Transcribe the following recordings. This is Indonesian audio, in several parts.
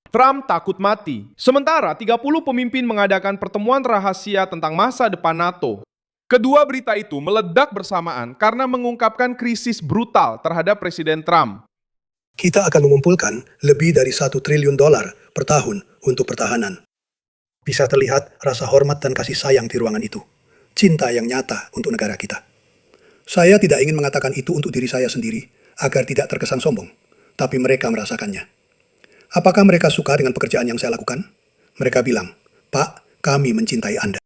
Trump takut mati. Sementara 30 pemimpin mengadakan pertemuan rahasia tentang masa depan NATO. Kedua berita itu meledak bersamaan karena mengungkapkan krisis brutal terhadap Presiden Trump. Kita akan mengumpulkan lebih dari $1 triliun per tahun untuk pertahanan. Bisa terlihat rasa hormat dan kasih sayang di ruangan itu. Cinta yang nyata untuk negara kita. Saya tidak ingin mengatakan itu untuk diri saya sendiri, agar tidak terkesan sombong. Tapi mereka merasakannya. Apakah mereka suka dengan pekerjaan yang saya lakukan? Mereka bilang, "Pak, kami mencintai Anda."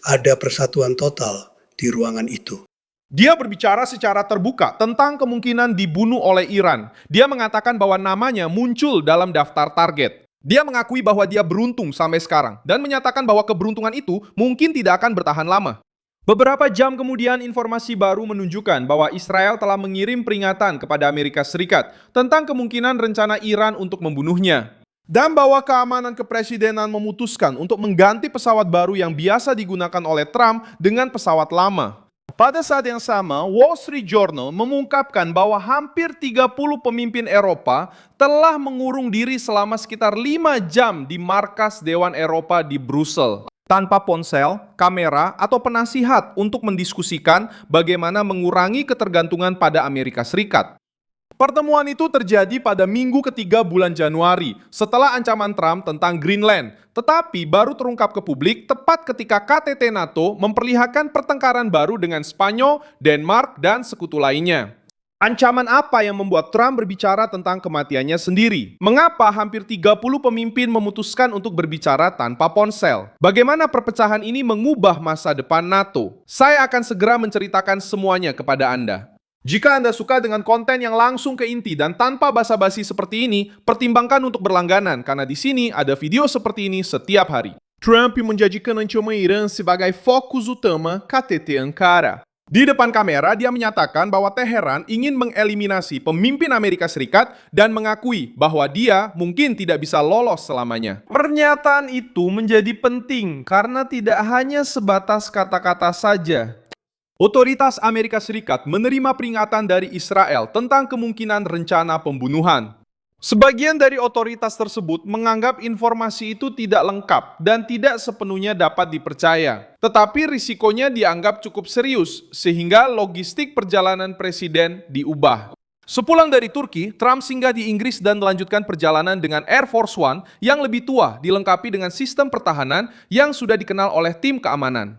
Ada persatuan total di ruangan itu. Dia berbicara secara terbuka tentang kemungkinan dibunuh oleh Iran. Dia mengatakan bahwa namanya muncul dalam daftar target. Dia mengakui bahwa dia beruntung sampai sekarang dan menyatakan bahwa keberuntungan itu mungkin tidak akan bertahan lama. Beberapa jam kemudian informasi baru menunjukkan bahwa Israel telah mengirim peringatan kepada Amerika Serikat tentang kemungkinan rencana Iran untuk membunuhnya. Dan bahwa keamanan kepresidenan memutuskan untuk mengganti pesawat baru yang biasa digunakan oleh Trump dengan pesawat lama. Pada saat yang sama, Wall Street Journal mengungkapkan bahwa hampir 30 pemimpin Eropa telah mengurung diri selama sekitar 5 jam di markas Dewan Eropa di Brussel, tanpa ponsel, kamera, atau penasihat untuk mendiskusikan bagaimana mengurangi ketergantungan pada Amerika Serikat. Pertemuan itu terjadi pada minggu ketiga bulan Januari, setelah ancaman Trump tentang Greenland. Tetapi baru terungkap ke publik tepat ketika KTT NATO memperlihatkan pertengkaran baru dengan Spanyol, Denmark, dan sekutu lainnya. Ancaman apa yang membuat Trump berbicara tentang kematiannya sendiri? Mengapa hampir 30 pemimpin memutuskan untuk berbicara tanpa ponsel? Bagaimana perpecahan ini mengubah masa depan NATO? Saya akan segera menceritakan semuanya kepada Anda. Jika Anda suka dengan konten yang langsung ke inti dan tanpa basa-basi seperti ini, pertimbangkan untuk berlangganan karena di sini ada video seperti ini setiap hari. Trump menjanjikan ancaman Iran sebagai fokus utama KTT Ankara. Di depan kamera, dia menyatakan bahwa Teheran ingin mengeliminasi pemimpin Amerika Serikat dan mengakui bahwa dia mungkin tidak bisa lolos selamanya. Pernyataan itu menjadi penting karena tidak hanya sebatas kata-kata saja. Otoritas Amerika Serikat menerima peringatan dari Israel tentang kemungkinan rencana pembunuhan. Sebagian dari otoritas tersebut menganggap informasi itu tidak lengkap dan tidak sepenuhnya dapat dipercaya. Tetapi risikonya dianggap cukup serius, sehingga logistik perjalanan presiden diubah. Sepulang dari Turki, Trump singgah di Inggris dan melanjutkan perjalanan dengan Air Force One yang lebih tua, dilengkapi dengan sistem pertahanan yang sudah dikenal oleh tim keamanan.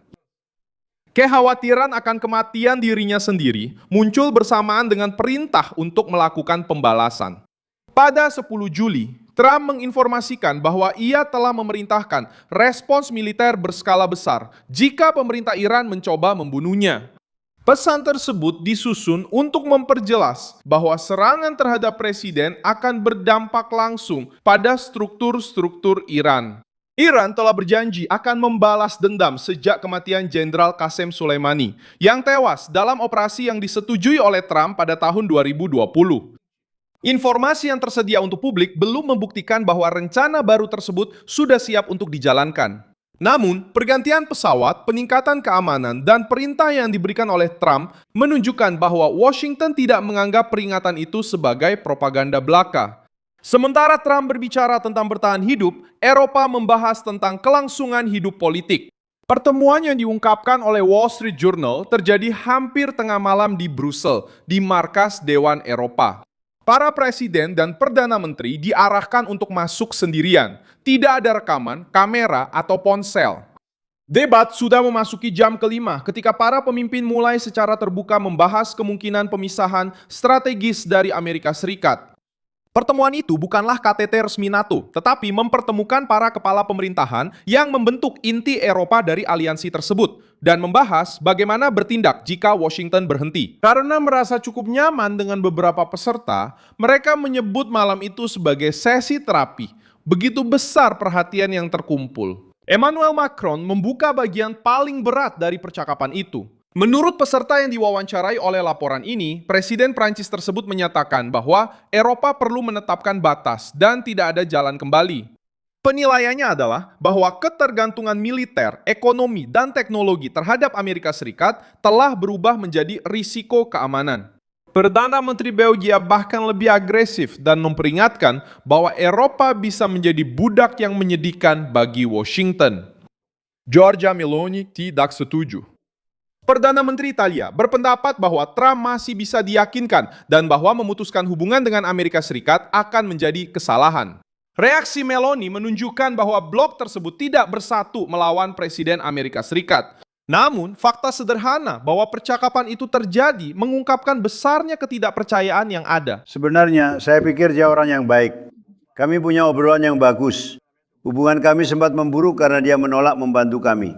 Kekhawatiran akan kematian dirinya sendiri muncul bersamaan dengan perintah untuk melakukan pembalasan. Pada 10 Juli, Trump menginformasikan bahwa ia telah memerintahkan respons militer berskala besar jika pemerintah Iran mencoba membunuhnya. Pesan tersebut disusun untuk memperjelas bahwa serangan terhadap presiden akan berdampak langsung pada struktur-struktur Iran. Iran telah berjanji akan membalas dendam sejak kematian Jenderal Qasem Soleimani yang tewas dalam operasi yang disetujui oleh Trump pada tahun 2020. Informasi yang tersedia untuk publik belum membuktikan bahwa rencana baru tersebut sudah siap untuk dijalankan. Namun, pergantian pesawat, peningkatan keamanan, dan perintah yang diberikan oleh Trump menunjukkan bahwa Washington tidak menganggap peringatan itu sebagai propaganda belaka. Sementara Trump berbicara tentang bertahan hidup, Eropa membahas tentang kelangsungan hidup politik. Pertemuan yang diungkapkan oleh Wall Street Journal terjadi hampir tengah malam di Brussel, di markas Dewan Eropa. Para presiden dan perdana menteri diarahkan untuk masuk sendirian. Tidak ada rekaman, kamera, atau ponsel. Debat sudah memasuki jam kelima ketika para pemimpin mulai secara terbuka membahas kemungkinan pemisahan strategis dari Amerika Serikat. Pertemuan itu bukanlah KTT resmi NATO, tetapi mempertemukan para kepala pemerintahan yang membentuk inti Eropa dari aliansi tersebut dan membahas bagaimana bertindak jika Washington berhenti. Karena merasa cukup nyaman dengan beberapa peserta, mereka menyebut malam itu sebagai sesi terapi. Begitu besar perhatian yang terkumpul. Emmanuel Macron membuka bagian paling berat dari percakapan itu. Menurut peserta yang diwawancarai oleh laporan ini, Presiden Prancis tersebut menyatakan bahwa Eropa perlu menetapkan batas dan tidak ada jalan kembali. Penilaiannya adalah bahwa ketergantungan militer, ekonomi, dan teknologi terhadap Amerika Serikat telah berubah menjadi risiko keamanan. Perdana Menteri Belgia bahkan lebih agresif dan memperingatkan bahwa Eropa bisa menjadi budak yang menyedihkan bagi Washington. Giorgia Meloni tidak setuju. Perdana Menteri Italia berpendapat bahwa Trump masih bisa diyakinkan dan bahwa memutuskan hubungan dengan Amerika Serikat akan menjadi kesalahan. Reaksi Meloni menunjukkan bahwa blok tersebut tidak bersatu melawan Presiden Amerika Serikat. Namun, fakta sederhana bahwa percakapan itu terjadi mengungkapkan besarnya ketidakpercayaan yang ada. Sebenarnya, saya pikir dia orang yang baik. Kami punya obrolan yang bagus. Hubungan kami sempat memburuk karena dia menolak membantu kami.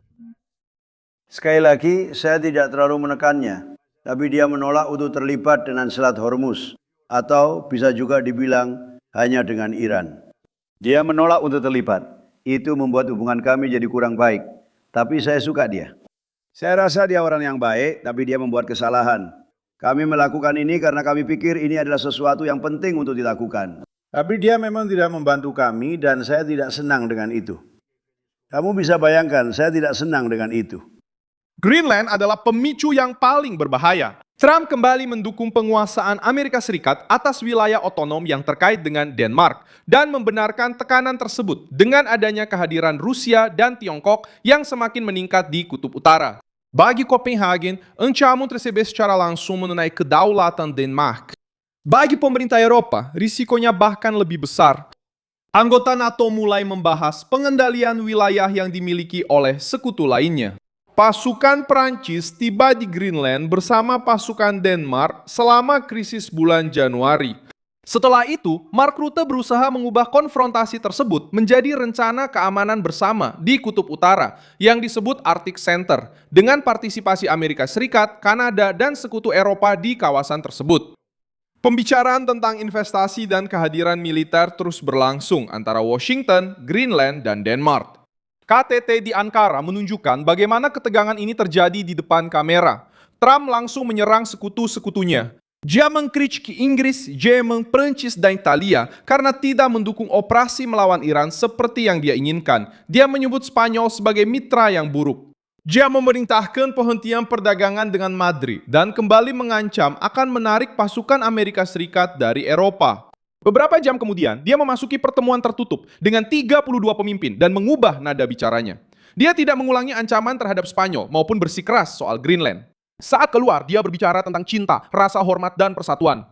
Sekali lagi, saya tidak terlalu menekannya, tapi dia menolak untuk terlibat dengan Selat Hormuz, atau bisa juga dibilang hanya dengan Iran. Dia menolak untuk terlibat. Itu membuat hubungan kami jadi kurang baik. Tapi saya suka dia. Saya rasa dia orang yang baik, tapi dia membuat kesalahan. Kami melakukan ini karena kami pikir ini adalah sesuatu yang penting untuk dilakukan. Tapi dia memang tidak membantu kami dan saya tidak senang dengan itu. Kamu bisa bayangkan, saya tidak senang dengan itu. Greenland adalah pemicu yang paling berbahaya. Trump kembali mendukung penguasaan Amerika Serikat atas wilayah otonom yang terkait dengan Denmark dan membenarkan tekanan tersebut dengan adanya kehadiran Rusia dan Tiongkok yang semakin meningkat di Kutub Utara. Bagi Copenhagen, ancaman receber secara langsung mengenai kedaulatan Denmark. Bagi pemerintah Eropa, risikonya bahkan lebih besar. Anggota NATO mulai membahas pengendalian wilayah yang dimiliki oleh sekutu lainnya. Pasukan Prancis tiba di Greenland bersama pasukan Denmark selama krisis bulan Januari. Setelah itu, Mark Rutte berusaha mengubah konfrontasi tersebut menjadi rencana keamanan bersama di Kutub Utara yang disebut Arctic Center dengan partisipasi Amerika Serikat, Kanada, dan sekutu Eropa di kawasan tersebut. Pembicaraan tentang investasi dan kehadiran militer terus berlangsung antara Washington, Greenland, dan Denmark. KTT di Ankara menunjukkan bagaimana ketegangan ini terjadi di depan kamera. Trump langsung menyerang sekutu-sekutunya. Dia mengkritik Inggris, Jerman, Prancis, dan Italia karena tidak mendukung operasi melawan Iran seperti yang dia inginkan. Dia menyebut Spanyol sebagai mitra yang buruk. Dia memerintahkan penghentian perdagangan dengan Madrid dan kembali mengancam akan menarik pasukan Amerika Serikat dari Eropa. Beberapa jam kemudian, dia memasuki pertemuan tertutup dengan 32 pemimpin dan mengubah nada bicaranya. Dia tidak mengulangi ancaman terhadap Spanyol maupun bersikeras soal Greenland. Saat keluar, dia berbicara tentang cinta, rasa hormat, dan persatuan.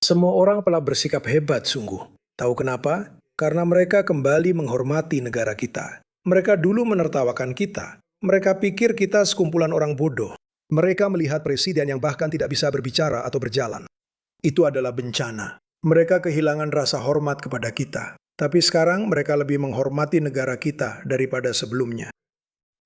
Semua orang telah bersikap hebat sungguh. Tahu kenapa? Karena mereka kembali menghormati negara kita. Mereka dulu menertawakan kita. Mereka pikir kita sekumpulan orang bodoh. Mereka melihat presiden yang bahkan tidak bisa berbicara atau berjalan. Itu adalah bencana. Mereka kehilangan rasa hormat kepada kita. Tapi sekarang mereka lebih menghormati negara kita daripada sebelumnya.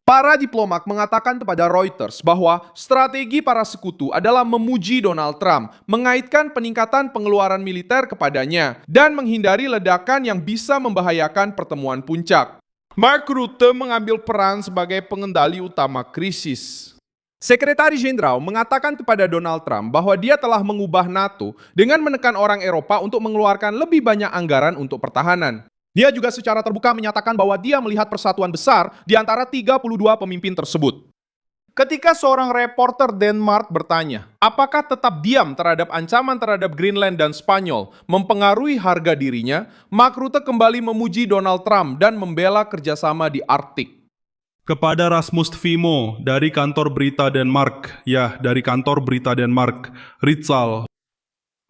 Para diplomat mengatakan kepada Reuters bahwa strategi para sekutu adalah memuji Donald Trump, mengaitkan peningkatan pengeluaran militer kepadanya, dan menghindari ledakan yang bisa membahayakan pertemuan puncak. Mark Rutte mengambil peran sebagai pengendali utama krisis. Sekretaris-Jenderal mengatakan kepada Donald Trump bahwa dia telah mengubah NATO dengan menekan orang Eropa untuk mengeluarkan lebih banyak anggaran untuk pertahanan. Dia juga secara terbuka menyatakan bahwa dia melihat persatuan besar di antara 32 pemimpin tersebut. Ketika seorang reporter Denmark bertanya, apakah tetap diam terhadap ancaman terhadap Greenland dan Spanyol mempengaruhi harga dirinya, Mark Rutte kembali memuji Donald Trump dan membela kerjasama di Arktik. Kepada Rasmus Tvimo dari kantor berita Denmark, Ritzal.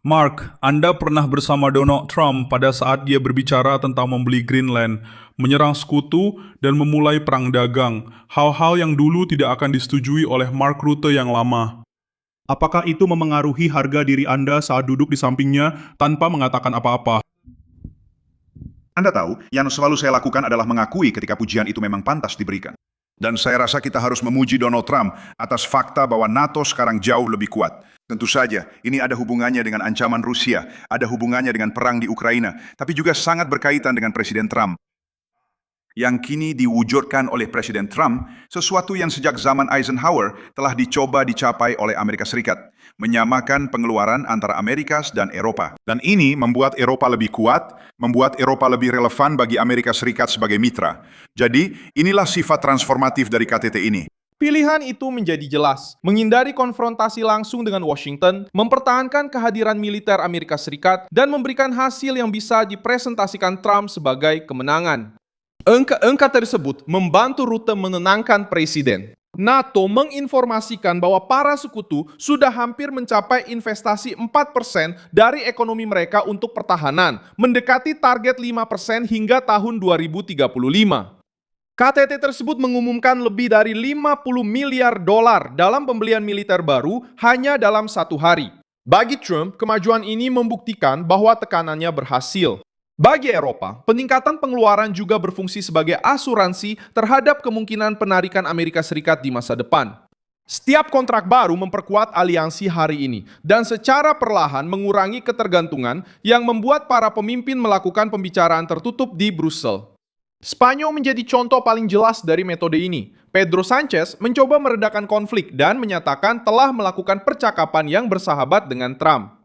Mark, Anda pernah bersama Donald Trump pada saat dia berbicara tentang membeli Greenland, menyerang sekutu, dan memulai perang dagang, hal-hal yang dulu tidak akan disetujui oleh Mark Rutte yang lama. Apakah itu memengaruhi harga diri Anda saat duduk di sampingnya tanpa mengatakan apa-apa? Anda tahu, yang selalu saya lakukan adalah mengakui ketika pujian itu memang pantas diberikan. Dan saya rasa kita harus memuji Donald Trump atas fakta bahwa NATO sekarang jauh lebih kuat. Tentu saja, ini ada hubungannya dengan ancaman Rusia, ada hubungannya dengan perang di Ukraina, tapi juga sangat berkaitan dengan Presiden Trump. Yang kini diwujudkan oleh Presiden Trump, sesuatu yang sejak zaman Eisenhower telah dicoba dicapai oleh Amerika Serikat, menyamakan pengeluaran antara Amerika dan Eropa. Dan ini membuat Eropa lebih kuat, membuat Eropa lebih relevan bagi Amerika Serikat sebagai mitra. Jadi, inilah sifat transformatif dari KTT ini. Pilihan itu menjadi jelas, menghindari konfrontasi langsung dengan Washington, mempertahankan kehadiran militer Amerika Serikat, dan memberikan hasil yang bisa dipresentasikan Trump sebagai kemenangan. Angka tersebut membantu Rutte menenangkan Presiden. NATO menginformasikan bahwa para sekutu sudah hampir mencapai investasi 4% dari ekonomi mereka untuk pertahanan, mendekati target 5% hingga tahun 2035. KTT tersebut mengumumkan lebih dari 50 miliar dolar dalam pembelian militer baru hanya dalam 1 hari. Bagi Trump, kemajuan ini membuktikan bahwa tekanannya berhasil. Bagi Eropa, peningkatan pengeluaran juga berfungsi sebagai asuransi terhadap kemungkinan penarikan Amerika Serikat di masa depan. Setiap kontrak baru memperkuat aliansi hari ini dan secara perlahan mengurangi ketergantungan yang membuat para pemimpin melakukan pembicaraan tertutup di Brussel. Spanyol menjadi contoh paling jelas dari metode ini. Pedro Sanchez mencoba meredakan konflik dan menyatakan telah melakukan percakapan yang bersahabat dengan Trump.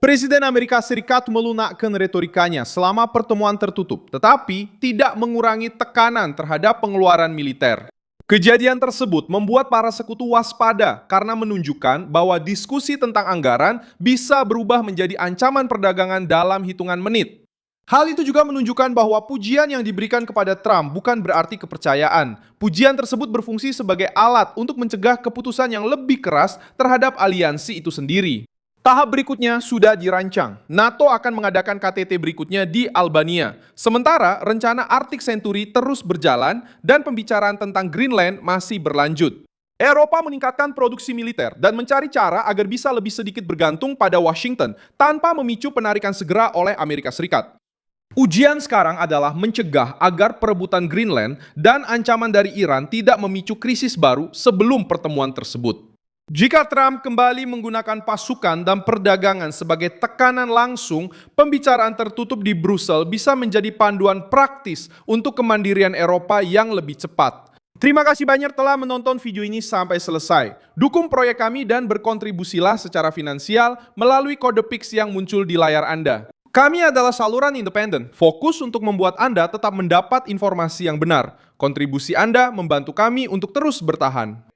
Presiden Amerika Serikat melunakkan retorikanya selama pertemuan tertutup, tetapi tidak mengurangi tekanan terhadap pengeluaran militer. Kejadian tersebut membuat para sekutu waspada karena menunjukkan bahwa diskusi tentang anggaran bisa berubah menjadi ancaman perdagangan dalam hitungan menit. Hal itu juga menunjukkan bahwa pujian yang diberikan kepada Trump bukan berarti kepercayaan. Pujian tersebut berfungsi sebagai alat untuk mencegah keputusan yang lebih keras terhadap aliansi itu sendiri. Tahap berikutnya sudah dirancang. NATO akan mengadakan KTT berikutnya di Albania. Sementara rencana Arctic Century terus berjalan dan pembicaraan tentang Greenland masih berlanjut. Eropa meningkatkan produksi militer dan mencari cara agar bisa lebih sedikit bergantung pada Washington tanpa memicu penarikan segera oleh Amerika Serikat. Ujian sekarang adalah mencegah agar perebutan Greenland dan ancaman dari Iran tidak memicu krisis baru sebelum pertemuan tersebut. Jika Trump kembali menggunakan pasukan dan perdagangan sebagai tekanan langsung, pembicaraan tertutup di Brussel bisa menjadi panduan praktis untuk kemandirian Eropa yang lebih cepat. Terima kasih banyak telah menonton video ini sampai selesai. Dukung proyek kami dan berkontribusilah secara finansial melalui kode Pix yang muncul di layar Anda. Kami adalah saluran independen, fokus untuk membuat Anda tetap mendapat informasi yang benar. Kontribusi Anda membantu kami untuk terus bertahan.